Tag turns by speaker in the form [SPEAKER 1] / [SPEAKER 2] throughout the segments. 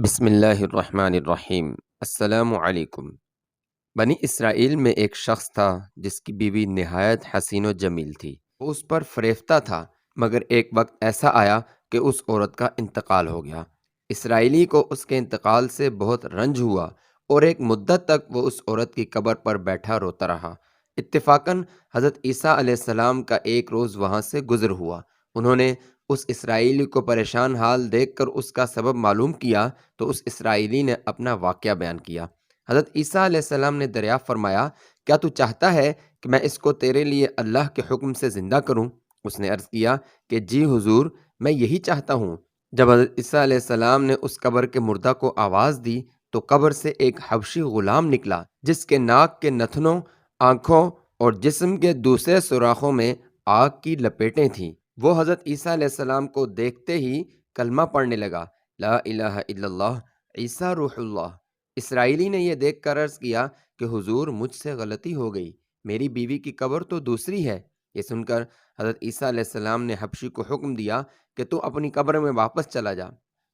[SPEAKER 1] بسم اللہ الرحمن الرحیم۔ السلام علیکم۔ بنی اسرائیل میں ایک شخص تھا جس کی بیوی نہایت حسین و جمیل تھی۔ وہ اس پر فریفتہ تھا، مگر ایک وقت ایسا آیا کہ اس عورت کا انتقال ہو گیا۔ اسرائیلی کو اس کے انتقال سے بہت رنج ہوا اور ایک مدت تک وہ اس عورت کی قبر پر بیٹھا روتا رہا۔ اتفاقاً حضرت عیسیٰ علیہ السلام کا ایک روز وہاں سے گزر ہوا۔ انہوں نے اس اسرائیلی کو پریشان حال دیکھ کر اس کا سبب معلوم کیا تو اس اسرائیلی نے اپنا واقعہ بیان کیا۔ حضرت عیسیٰ علیہ السلام نے دریافت فرمایا، کیا تو چاہتا ہے کہ میں اس کو تیرے لیے اللہ کے حکم سے زندہ کروں؟ اس نے عرض کیا کہ جی حضور، میں یہی چاہتا ہوں۔ جب حضرت عیسیٰ علیہ السلام نے اس قبر کے مردہ کو آواز دی تو قبر سے ایک حبشی غلام نکلا جس کے ناک کے نتنوں، آنکھوں اور جسم کے دوسرے سوراخوں میں آگ کی لپیٹیں تھیں۔ وہ حضرت عیسیٰ علیہ السلام کو دیکھتے ہی کلمہ پڑھنے لگا، لا الہ الا اللہ عیسیٰ روح اللہ۔ اسرائیلی نے یہ دیکھ کر عرض کیا کہ حضور، مجھ سے غلطی ہو گئی، میری بیوی کی قبر تو دوسری ہے۔ یہ سن کر حضرت عیسیٰ علیہ السلام نے حبشی کو حکم دیا کہ تو اپنی قبر میں واپس چلا جا۔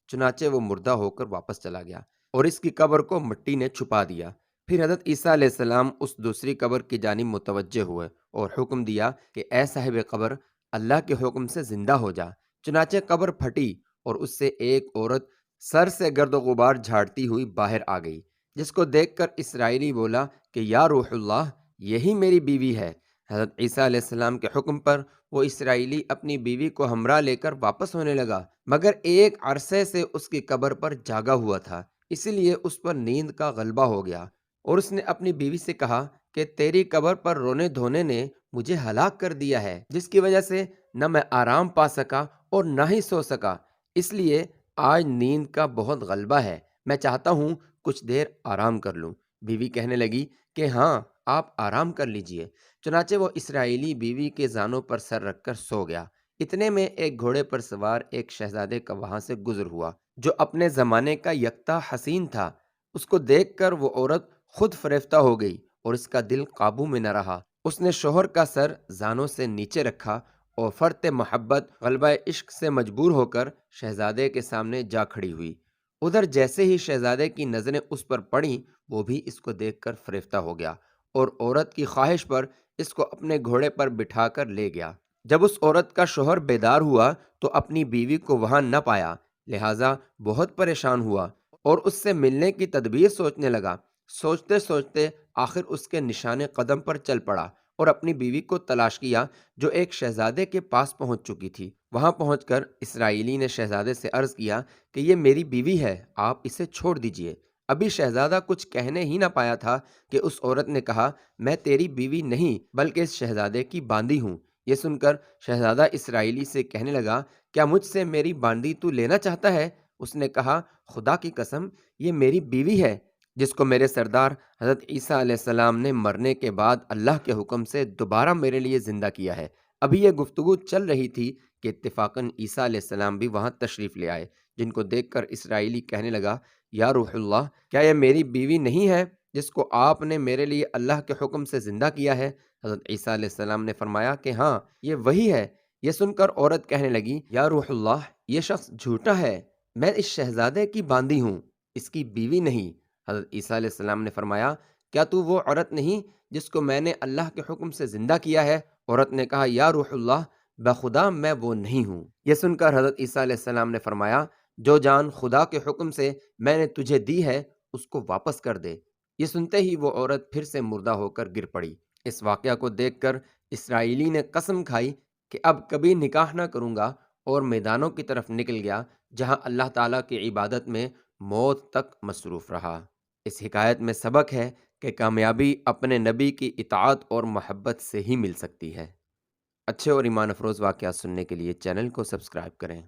[SPEAKER 1] چنانچہ وہ مردہ ہو کر واپس چلا گیا اور اس کی قبر کو مٹی نے چھپا دیا۔ پھر حضرت عیسیٰ علیہ السلام اس دوسری قبر کی جانب متوجہ ہوئے اور حکم دیا کہ اے صاحب قبر، اللہ کے حکم سے زندہ ہو جا۔ چنانچہ قبر پھٹی اور اس سے ایک عورت سر سے گرد و غبار جھاڑتی ہوئی باہر آ گئی، جس کو دیکھ کر اسرائیلی بولا کہ یا روح اللہ، یہی میری بیوی ہے۔ حضرت عیسیٰ علیہ السلام کے حکم پر وہ اسرائیلی اپنی بیوی کو ہمراہ لے کر واپس ہونے لگا، مگر ایک عرصے سے اس کی قبر پر جاگا ہوا تھا، اسی لیے اس پر نیند کا غلبہ ہو گیا اور اس نے اپنی بیوی سے کہا کہ تیری قبر پر رونے دھونے نے مجھے ہلاک کر دیا ہے، جس کی وجہ سے نہ میں آرام پا سکا اور نہ ہی سو سکا، اس لیے آج نیند کا بہت غلبہ ہے، میں چاہتا ہوں کچھ دیر آرام کر لوں۔ بیوی کہنے لگی کہ ہاں، آپ آرام کر لیجئے۔ چنانچہ وہ اسرائیلی بیوی کے زانوں پر سر رکھ کر سو گیا۔ اتنے میں ایک گھوڑے پر سوار ایک شہزادے کا وہاں سے گزر ہوا جو اپنے زمانے کا یکتا حسین تھا۔ اس کو دیکھ کر وہ عورت خود فریفتہ ہو گئی اور اس کا دل قابو میں نہ رہا۔ اس نے شوہر کا سر زانوں سے نیچے رکھا اور فرط محبت غلبہ عشق سے مجبور ہو کر شہزادے کے سامنے جا کھڑی ہوئی۔ ادھر جیسے ہی شہزادے کی نظریں اس پر پڑیں، وہ بھی اس کو دیکھ کر فریفتہ ہو گیا اور عورت کی خواہش پر اس کو اپنے گھوڑے پر بٹھا کر لے گیا۔ جب اس عورت کا شوہر بیدار ہوا تو اپنی بیوی کو وہاں نہ پایا، لہٰذا بہت پریشان ہوا اور اس سے ملنے کی تدبیر سوچنے لگا۔ سوچتے سوچتے آخر اس کے نشان قدم پر چل پڑا اور اپنی بیوی کو تلاش کیا جو ایک شہزادے کے پاس پہنچ چکی تھی۔ وہاں پہنچ کر اسرائیلی نے شہزادے سے عرض کیا کہ یہ میری بیوی ہے، آپ اسے چھوڑ دیجئے۔ ابھی شہزادہ کچھ کہنے ہی نہ پایا تھا کہ اس عورت نے کہا، میں تیری بیوی نہیں بلکہ اس شہزادے کی باندی ہوں۔ یہ سن کر شہزادہ اسرائیلی سے کہنے لگا، کیا مجھ سے میری باندی تو لینا چاہتا ہے؟ اس نے کہا، خدا کی قسم، یہ میری بیوی ہے جس کو میرے سردار حضرت عیسیٰ علیہ السلام نے مرنے کے بعد اللہ کے حکم سے دوبارہ میرے لیے زندہ کیا ہے۔ ابھی یہ گفتگو چل رہی تھی کہ اتفاقاً عیسیٰ علیہ السلام بھی وہاں تشریف لے آئے، جن کو دیکھ کر اسرائیلی کہنے لگا، یا روح اللہ، کیا یہ میری بیوی نہیں ہے جس کو آپ نے میرے لیے اللہ کے حکم سے زندہ کیا ہے؟ حضرت عیسیٰ علیہ السلام نے فرمایا کہ ہاں، یہ وہی ہے۔ یہ سن کر عورت کہنے لگی، یا روح اللہ، یہ شخص جھوٹا ہے، میں اس شہزادے کی باندی ہوں، اس کی بیوی نہیں۔ حضرت عیسیٰ علیہ السلام نے فرمایا، کیا تو وہ عورت نہیں جس کو میں نے اللہ کے حکم سے زندہ کیا ہے؟ عورت نے کہا، یا روح اللہ، بخدا میں وہ نہیں ہوں۔ یہ سن کر حضرت عیسیٰ علیہ السلام نے فرمایا، جو جان خدا کے حکم سے میں نے تجھے دی ہے اس کو واپس کر دے۔ یہ سنتے ہی وہ عورت پھر سے مردہ ہو کر گر پڑی۔ اس واقعہ کو دیکھ کر اسرائیلی نے قسم کھائی کہ اب کبھی نکاح نہ کروں گا اور میدانوں کی طرف نکل گیا جہاں اللہ تعالیٰ کی عبادت میں موت تک مصروف رہا۔ اس حکایت میں سبق ہے کہ کامیابی اپنے نبی کی اطاعت اور محبت سے ہی مل سکتی ہے۔ اچھے اور ایمان افروز واقعات سننے کے لیے چینل کو سبسکرائب کریں۔